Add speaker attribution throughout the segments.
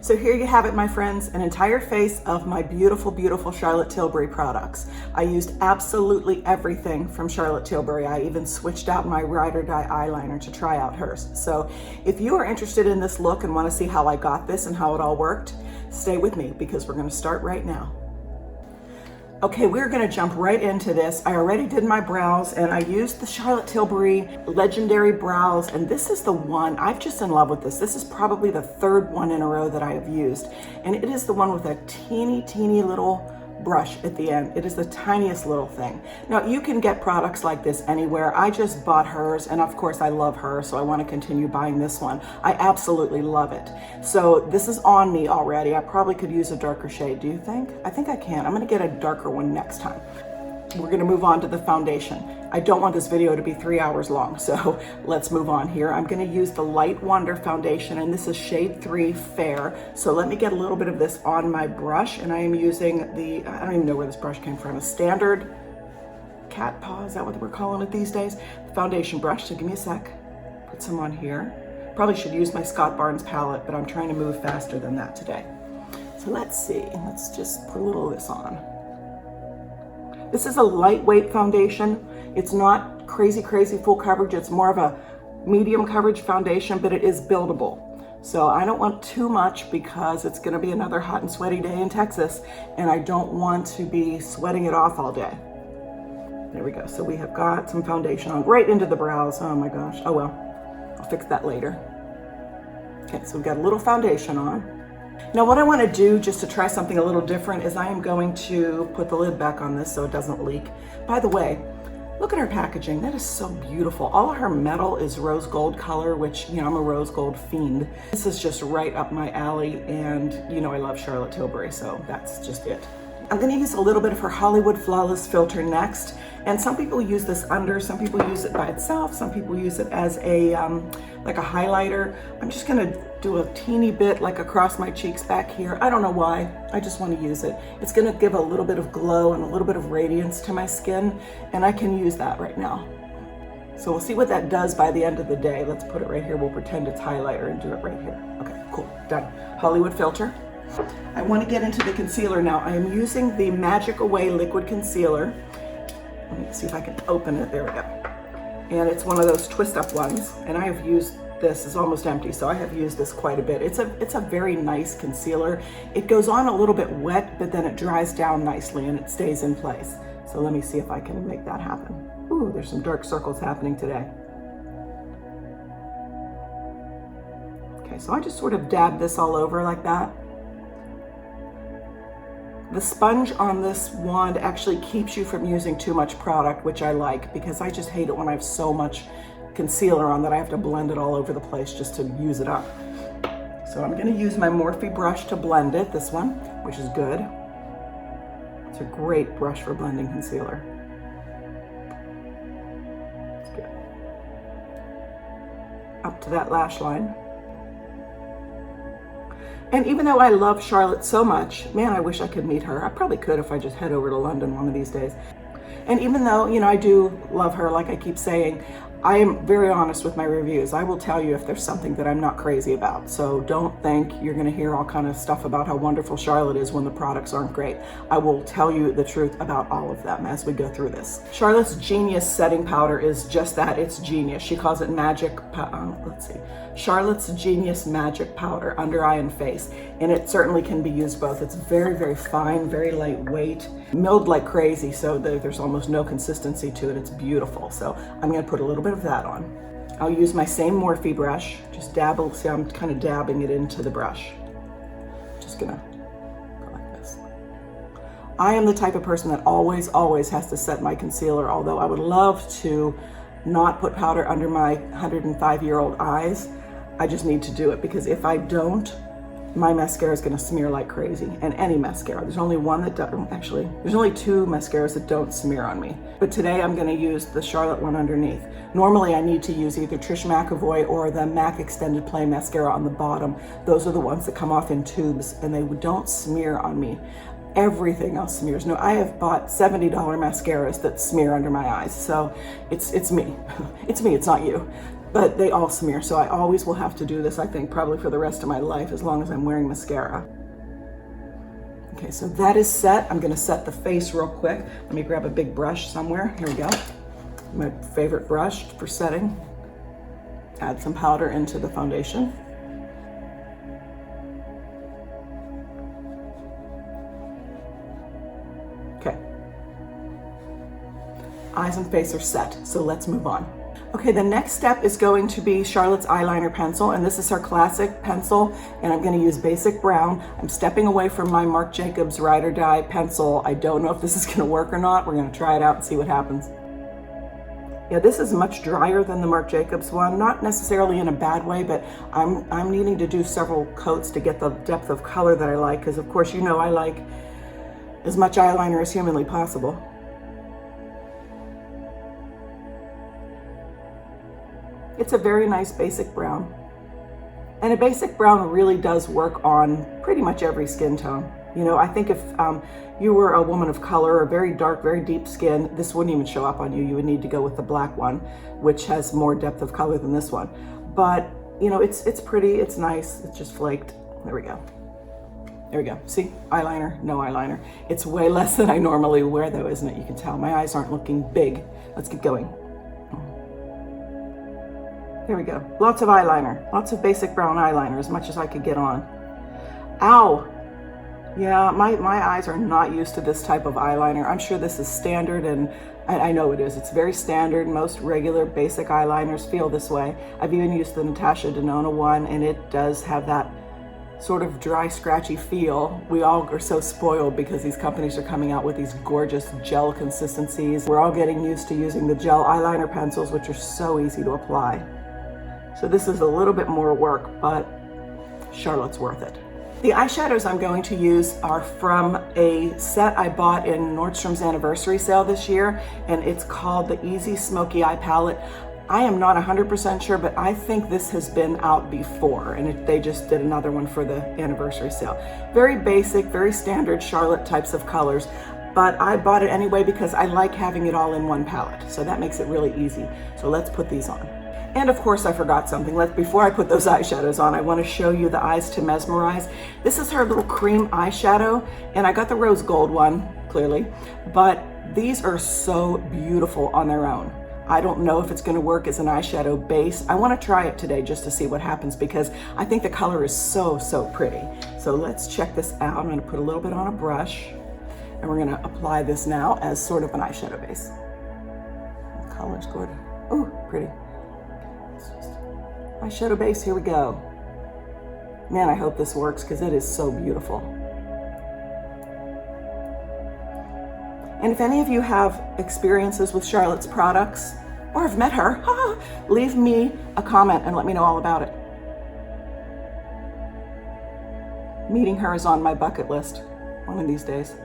Speaker 1: So here you have it, my friends, an entire face of my beautiful, beautiful Charlotte Tilbury products. I used absolutely everything from Charlotte Tilbury. I even switched out my ride or die eyeliner to try out hers. So if you are interested in this look and want to see how I got this and how it all worked, stay with me because we're going to start right now. Okay, we're gonna jump right into this. I already did my brows and I used the Charlotte Tilbury Legendary Brows, and this is the one, I'm just in love with this. This is probably the third one in a row that I have used. And it is the one with a teeny, teeny little brush at the end. It is the tiniest little thing. Now you can get products like this anywhere. I just bought hers and of course I love her, so I want to continue buying this one. I absolutely love it. So this is on me already. I probably could use a darker shade, do you think? I think I can. I'm going to get a darker one next time. We're going to move on to the foundation. I don't want this video to be 3 hours long, so let's move on here. I'm going to use the Light Wonder foundation, and this is shade 3 Fair. So let me get a little bit of this on my brush, and I am using the, I don't even know where this brush came from, a standard cat paw, is that what we're calling it these days? Foundation brush, so give me a sec. Put some on here. Probably should use my Scott Barnes palette, but I'm trying to move faster than that today. So let's see, let's just put a little of this on. This is a lightweight foundation. It's not crazy, crazy full coverage. It's more of a medium coverage foundation, but it is buildable. So I don't want too much because it's gonna be another hot and sweaty day in Texas, and I don't want to be sweating it off all day. There we go. So we have got some foundation on right into the brows. Oh my gosh. Oh well, I'll fix that later. Okay, so we've got a little foundation on. Now what I want to do just to try something a little different is I am going to put the lid back on this so it doesn't leak. By the way, look at her packaging. That is so beautiful. All of her metal is rose gold color, which, you know, I'm a rose gold fiend. This is just right up my alley, and you know I love Charlotte Tilbury, so that's just it. I'm going to use a little bit of her Hollywood Flawless filter next, and some people use this under, some people use it by itself, some people use it as a like a highlighter. I'm just going to do a teeny bit like across my cheeks back here. I don't know why, I just want to use it. It's going to give a little bit of glow and a little bit of radiance to my skin, and I can use that right now. So we'll see what that does by the end of the day. Let's put it right here. We'll pretend it's highlighter and do it right here. Okay, cool, done. Hollywood filter. I want to get into the concealer now. I am using the Magic Away Liquid Concealer. Let me see if I can open it. There we go. And it's one of those twist up ones. And I have used this, is almost empty, so I have used this quite a bit. It's a very nice concealer. It goes on a little bit wet, but then it dries down nicely and it stays in place. So let me see if I can make that happen. Ooh, there's some dark circles happening today. Okay, so I just sort of dab this all over like that. The sponge on this wand actually keeps you from using too much product, which I like because I just hate it when I have so much concealer on that I have to blend it all over the place just to use it up. So I'm going to use my Morphe brush to blend it, this one, which is good. It's a great brush for blending concealer. It's good. Up to that lash line. And even though I love Charlotte so much, man, I wish I could meet her. I probably could if I just head over to London one of these days. And even though, you know, I do love her, like I keep saying, I am very honest with my reviews. I will tell you if there's something that I'm not crazy about. So don't think you're gonna hear all kind of stuff about how wonderful Charlotte is when the products aren't great. I will tell you the truth about all of them as we go through this. Charlotte's Genius setting powder is just that, it's genius. She calls it magic, let's see. Charlotte's Genius Magic Powder, under eye and face. And it certainly can be used both. It's very, very fine, very lightweight, milled like crazy, so there's almost no consistency to it. It's beautiful. So I'm gonna put a little bit of that on. I'll use my same Morphe brush, just dabble, see I'm kind of dabbing it into the brush. Just gonna go like this. I am the type of person that always has to set my concealer, although I would love to not put powder under my 105-year-old eyes. I just need to do it because if I don't, my mascara is going to smear like crazy. And any mascara. There's only one that doesn't, actually, there's only 2 mascaras that don't smear on me. But today I'm going to use the Charlotte one underneath. Normally I need to use either Trish McEvoy or the MAC Extended Play mascara on the bottom. Those are the ones that come off in tubes and they don't smear on me. Everything else smears. No, I have bought $70 mascaras that smear under my eyes. So it's me. It's me, it's not you. but they all smear. So I always will have to do this, I think, probably for the rest of my life, as long as I'm wearing mascara. Okay, so that is set. I'm gonna set the face real quick. Let me grab a big brush somewhere. Here we go. My favorite brush for setting. Add some powder into the foundation. Okay. Eyes and face are set, so let's move on. Okay, the next step is going to be Charlotte's eyeliner pencil, and this is her classic pencil, and I'm going to use basic brown. I'm stepping away from my Marc Jacobs Ride or Die pencil. I don't know if this is going to work or not. We're going to try it out and see what happens. Yeah, this is much drier than the Marc Jacobs one, not necessarily in a bad way, but I'm needing to do several coats to get the depth of color that I like, because of course you know I like as much eyeliner as humanly possible. It's a very nice basic brown. And a basic brown really does work on pretty much every skin tone. You know, I think if you were a woman of color or very dark, very deep skin, this wouldn't even show up on you. You would need to go with the black one, which has more depth of color than this one. But, you know, it's pretty, it's nice, it's just flaked. There we go. There we go. See, eyeliner, no eyeliner. It's way less than I normally wear though, isn't it? You can tell my eyes aren't looking big. Let's keep going. There we go. Lots of eyeliner, lots of basic brown eyeliner, as much as I could get on. Ow. Yeah, my eyes are not used to this type of eyeliner. I'm sure this is standard, and I know it is. It's very standard. Most regular basic eyeliners feel this way. I've even used the Natasha Denona one, and it does have that sort of dry, scratchy feel. We all are so spoiled because these companies are coming out with these gorgeous gel consistencies. We're all getting used to using the gel eyeliner pencils, which are so easy to apply. So this is a little bit more work, but Charlotte's worth it. The eyeshadows I'm going to use are from a set I bought in Nordstrom's anniversary sale this year, and it's called the Easy Smoky Eye Palette. I am not 100% sure, but I think this has been out before, and they just did another one for the anniversary sale. Very basic, very standard Charlotte types of colors, but I bought it anyway because I like having it all in one palette, so that makes it really easy. So let's put these on. And of course I forgot something. Before I put those eyeshadows on, I want to show you the Eyes to Mesmerize. This is her little cream eyeshadow, and I got the rose gold one, clearly, but these are so beautiful on their own. I don't know if it's going to work as an eyeshadow base. I want to try it today just to see what happens, because I think the color is so pretty. So let's check this out. I'm going to put a little bit on a brush, and we're going to apply this now as sort of an eyeshadow base. The color's good. Oh, pretty. Eyeshadow base, here we go. Man, I hope this works because it is so beautiful. And if any of you have experiences with Charlotte's products or have met her, leave me a comment and let me know all about it. Meeting her is on my bucket list one of these days.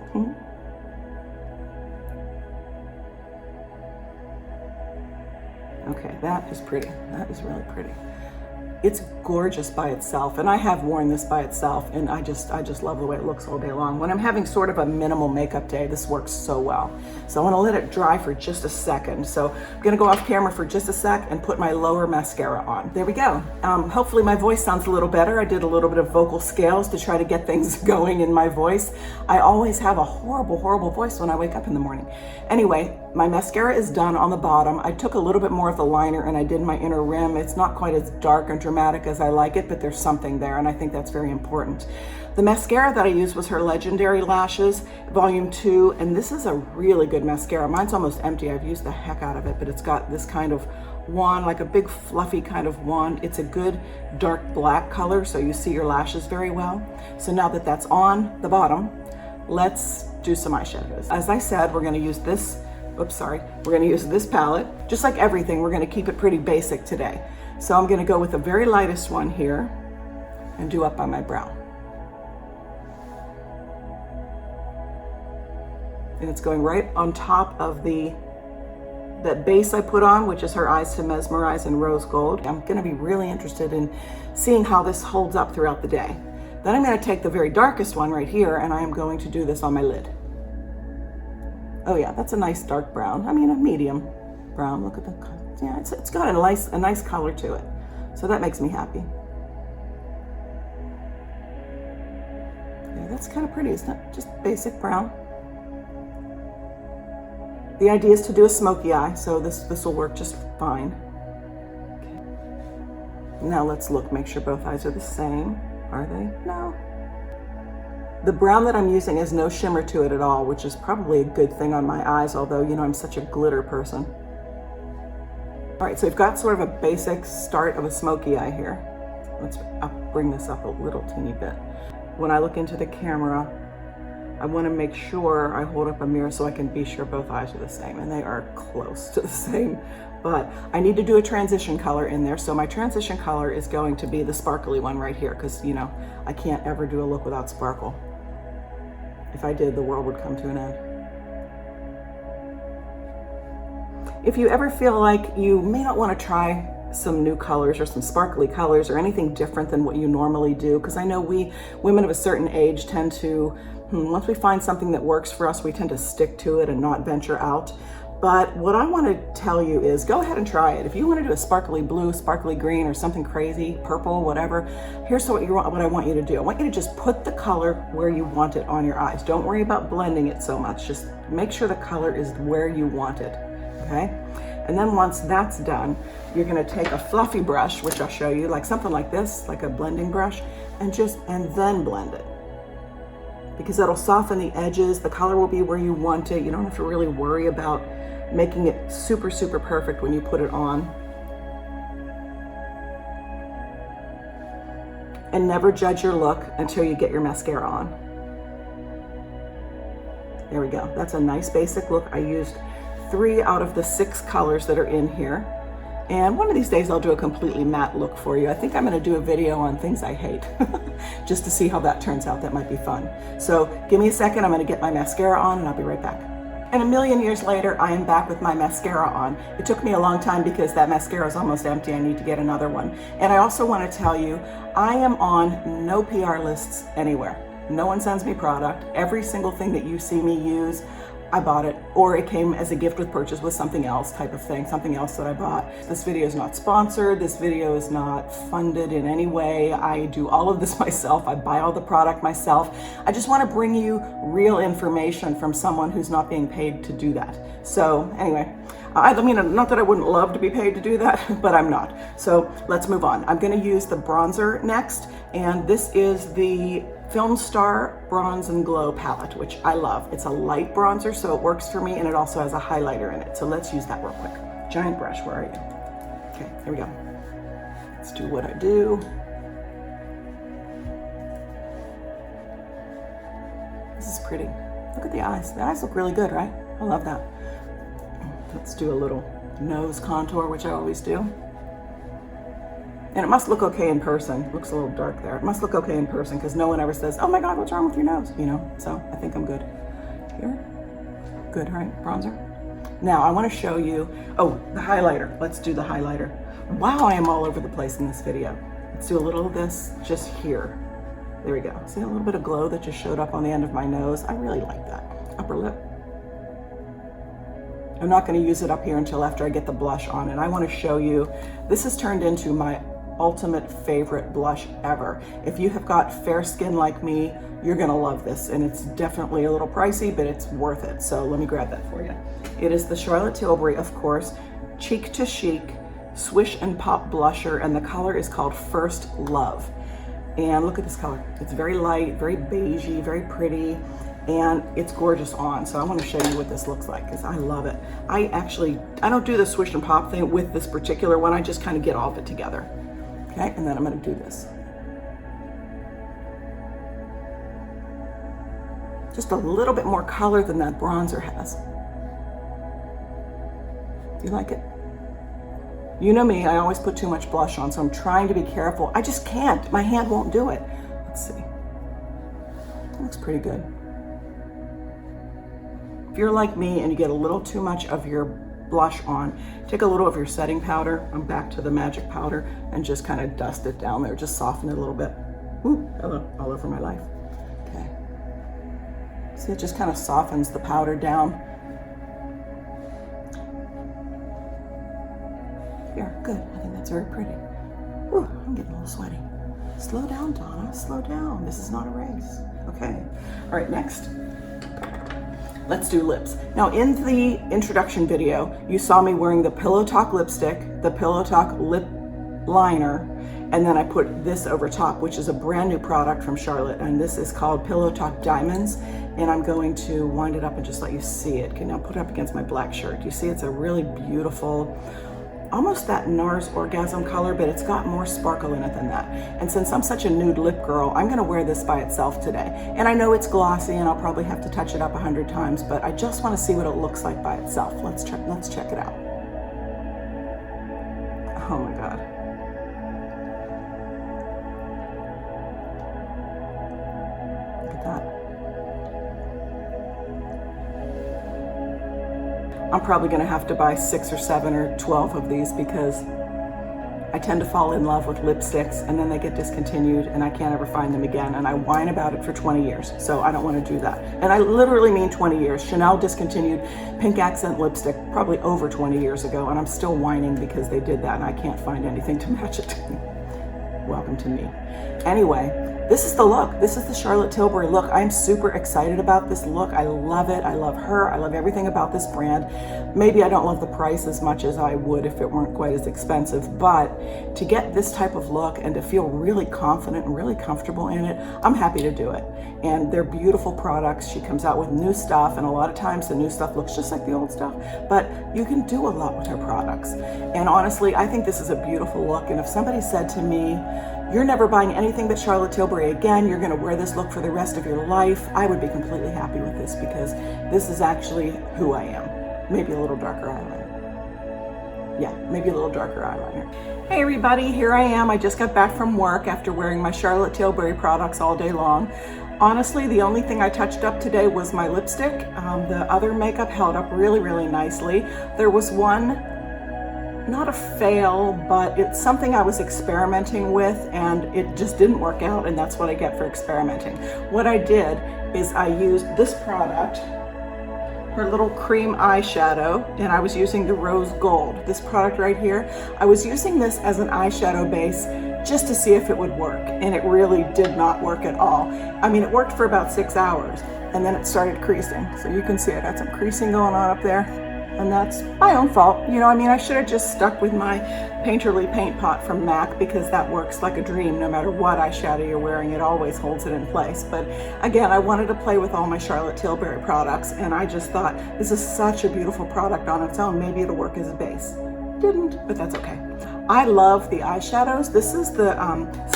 Speaker 1: Okay, that is pretty. That is really pretty. It's gorgeous by itself, and I have worn this by itself, and I just love the way it looks all day long. When I'm having sort of a minimal makeup day, this works so well. So I want to let it dry for just a second. So I'm going to go off camera for just a sec and put my lower mascara on. There we go. Hopefully my voice sounds a little better. I did a little bit of vocal scales to try to get things going in my voice. I always have a horrible voice when I wake up in the morning. Anyway, my mascara is done on the bottom. I took a little bit more of the liner and I did my inner rim. It's not quite as dark and dramatic as I like it, but there's something there, and I think that's very important. The mascara that I used was her Legendary Lashes Volume 2, and this is a really good mascara. Mine's almost empty. I've used the heck out of it, but it's got this kind of wand, like a big fluffy kind of wand. It's a good dark black color, so you see your lashes very well. So now that that's on the bottom, let's do some eyeshadows. As I said, we're going to use this, we're going to use this palette. Just like everything, we're going to keep it pretty basic today. So I'm going to go with the very lightest one here and do up on my brow. And it's going right on top of that base I put on, which is her Eyes to Mesmerize in Rose Gold. I'm going to be really interested in seeing how this holds up throughout the day. Then I'm going to take the very darkest one right here, and I am going to do this on my lid. Oh yeah, that's a nice dark brown. I mean, a medium brown. Look at the color. yeah, it's got a nice color to it. So that makes me happy. Yeah, that's kind of pretty, isn't it? Just basic brown. The idea is to do a smoky eye, so this will work just fine. Okay. Now let's look, make sure both eyes are the same. Are they? No. The brown that I'm using has no shimmer to it at all, which is probably a good thing on my eyes, although, you know, I'm such a glitter person. All right, so we've got sort of a basic start of a smoky eye here. Let's bring this up a little teeny bit. When I look into the camera, I want to make sure I hold up a mirror so I can be sure both eyes are the same, and they are close to the same. But I need to do a transition color in there, so my transition color is going to be the sparkly one right here, because, you know, I can't ever do a look without sparkle. If I did, the world would come to an end. If you ever feel like you may not want to try some new colors or some sparkly colors or anything different than what you normally do, because I know we women of a certain age tend to, once we find something that works for us, we tend to stick to it and not venture out. But what I want to tell you is go ahead and try it. If you want to do a sparkly blue, sparkly green, or something crazy, purple, whatever, here's what I want you to do. I want you to just put the color where you want it on your eyes. Don't worry about blending it so much. Just make sure the color is where you want it, okay? And then once that's done, you're going to take a fluffy brush, which I'll show you, like something like this, like a blending brush, and then blend it. Because that'll soften the edges, the color will be where you want it. You don't have to really worry about making it super, super perfect when you put it on. And never judge your look until you get your mascara on. There we go. That's a nice basic look. I used 3 out of the 6 colors that are in here. And one of these days I'll do a completely matte look for you. I think I'm going to do a video on things I hate just to see how that turns out. That might be fun. So give me a second. I'm going to get my mascara on and I'll be right back. And a million years later, I am back with my mascara on. It took me a long time because that mascara is almost empty. I need to get another one. And I also want to tell you, I am on no PR lists anywhere. No one sends me product. Every single thing that you see me use, I bought it, or it came as a gift with purchase with something else type of thing, something else that I bought. This video is not sponsored. This video is not funded in any way. I do all of this myself. I buy all the product myself. I just want to bring you real information from someone who's not being paid to do that. So anyway, I mean, not that I wouldn't love to be paid to do that, but I'm not. So let's move on. I'm going to use the bronzer next, and this is the Film Star Bronze and Glow palette, which I love. It's a light bronzer, so it works for me, and it also has a highlighter in it. So let's use that real quick. Giant brush, where are you? Okay, here we go. Let's do what I do. This is pretty. Look at the eyes. The eyes look really good, right? I love that. Let's do a little nose contour, which I always do. And it must look okay in person. It looks a little dark there. It must look okay in person because no one ever says, oh my God, what's wrong with your nose? You know, so I think I'm good. Here, good, right? Bronzer. Now I want to show you, oh, the highlighter. Let's do the highlighter. Wow, I am all over the place in this video. Let's do a little of this just here. There we go. See a little bit of glow that just showed up on the end of my nose? I really like that. Upper lip. I'm not going to use it up here until after I get the blush on, and I want to show you, this has turned into my ultimate favorite blush ever. If you have got fair skin like me, you're gonna love this, and it's definitely a little pricey, but it's worth it. So let me grab that for you. It is the Charlotte Tilbury, of course, Cheek to Chic Swish and Pop Blusher, and the color is called First Love. And look at this color. It's very light, very beigey, very pretty, and it's gorgeous on. So I want to show you what this looks like because I love it. I don't do the swish and pop thing with this particular one. I just kind of get all of it together. Okay, and then I'm going to do this. Just a little bit more color than that bronzer has. You like it? You know me, I always put too much blush on, so I'm trying to be careful. I just can't. My hand won't do it. Let's see. That looks pretty good. If you're like me and you get a little too much of your blush on, take a little of your setting powder, I'm back to the magic powder, and just kind of dust it down there, just soften it a little bit. Ooh, hello, all over my life. Okay. See, it just kind of softens the powder down. good. I think that's very pretty. Whew, I'm getting a little sweaty. Slow down, Donna, slow down. This is not a race. Okay, all right, next. Let's do lips. Now in the introduction video, you saw me wearing the Pillow Talk lipstick, the Pillow Talk lip liner, and then I put this over top, which is a brand new product from Charlotte, and this is called Pillow Talk Diamonds, and I'm going to wind it up and just let you see it. Okay, now put it up against my black shirt. You see it's a really beautiful, almost that NARS Orgasm color, but it's got more sparkle in it than that. And since I'm such a nude lip girl, I'm gonna wear this by itself today. And I know it's glossy and I'll probably have to touch it up 100 times, but I just wanna see what it looks like by itself. Let's check it out. Oh my God. Look at that. I'm probably gonna have to buy 6 or 7 or 12 of these because I tend to fall in love with lipsticks and then they get discontinued and I can't ever find them again, and I whine about it for 20 years, so I don't want to do that. And I literally mean 20 years. Chanel discontinued pink accent lipstick probably over 20 years ago, and I'm still whining because they did that and I can't find anything to match it. Welcome to me. Anyway, this is the look. This is the Charlotte Tilbury look. I'm super excited about this look. I love it. I love her. I love everything about this brand. Maybe I don't love the price as much as I would if it weren't quite as expensive, but to get this type of look and to feel really confident and really comfortable in it, I'm happy to do it. And they're beautiful products. She comes out with new stuff, and a lot of times the new stuff looks just like the old stuff, but you can do a lot with her products. And honestly, I think this is a beautiful look. And if somebody said to me, "You're never buying anything but Charlotte Tilbury again, you're gonna wear this look for the rest of your life," I would be completely happy with this because this is actually who I am. Maybe a little darker eyeliner. Yeah, maybe a little darker eyeliner. Hey everybody, here I am. I just got back from work after wearing my Charlotte Tilbury products all day long. Honestly, the only thing I touched up today was my lipstick. The other makeup held up really, really nicely. There was one, not a fail, but it's something I was experimenting with and it just didn't work out, and that's what I get for experimenting. What I did is I used this product, her little cream eyeshadow, and I was using the rose gold, this product right here. I was using this as an eyeshadow base just to see if it would work, and it really did not work at all. I mean, it worked for about 6 hours and then it started creasing. So you can see I got some creasing going on up there. And that's my own fault. You know, I mean, I should have just stuck with my Painterly paint pot from MAC because that works like a dream. No matter what eyeshadow you're wearing, it always holds it in place. But again, I wanted to play with all my Charlotte Tilbury products, and I just thought this is such a beautiful product on its own. Maybe it'll work as a base. Didn't, but that's okay. I love the eyeshadows. This is the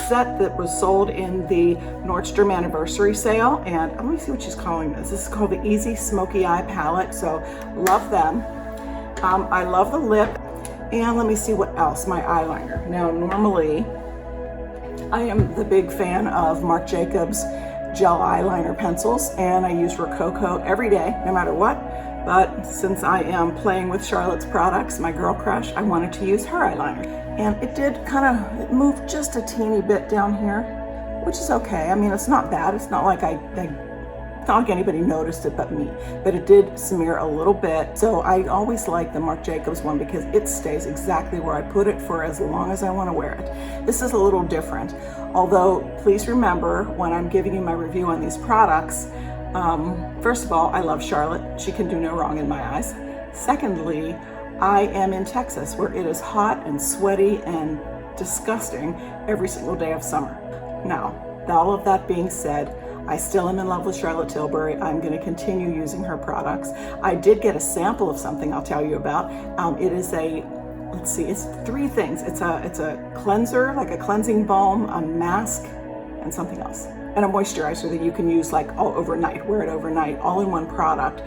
Speaker 1: set that was sold in the Nordstrom anniversary sale, and let me see what she's calling this. This is called the Easy Smoky Eye Palette, so love them. I love the lip, and let me see what else, my eyeliner. Now, normally, I am the big fan of Marc Jacobs gel eyeliner pencils, and I use Rococo every day, no matter what. But since I am playing with Charlotte's products, my girl crush, I wanted to use her eyeliner. And it did kind of move just a teeny bit down here, which is okay. I mean, it's not bad. It's not like it's not like anybody noticed it but me, but it did smear a little bit. So I always like the Marc Jacobs one because it stays exactly where I put it for as long as I want to wear it. This is a little different. Although, please remember when I'm giving you my review on these products, first of all, I love Charlotte. She can do no wrong in my eyes. Secondly, I am in Texas where it is hot and sweaty and disgusting every single day of summer. Now, all of that being said, I still am in love with Charlotte Tilbury. I'm going to continue using her products. I did get a sample of something I'll tell you about. It is a, let's see, it's 3 things. It's a cleanser, like a cleansing balm, a mask, and something else. And a moisturizer that you can use like all overnight, wear it overnight, all in one product.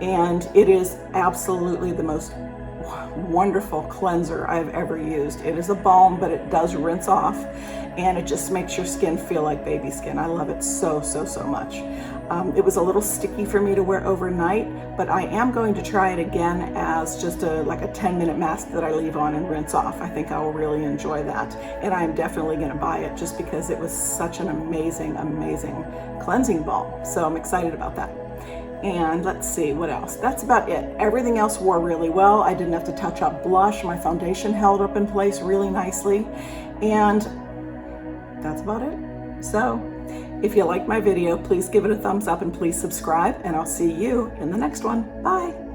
Speaker 1: And it is absolutely the most wonderful cleanser I've ever used. It is a balm, but it does rinse off, and it just makes your skin feel like baby skin. I love it so, so, so much. It was a little sticky for me to wear overnight, but I am going to try it again as just like a 10-minute mask that I leave on and rinse off. I think I will really enjoy that, and I'm definitely going to buy it just because it was such an amazing, amazing cleansing balm. So I'm excited about that. And let's see what else. That's about it. Everything else wore really well. I didn't have to touch up blush. My foundation held up in place really nicely. And that's about it. So if you like my video, please give it a thumbs up and please subscribe, and I'll see you in the next one. Bye.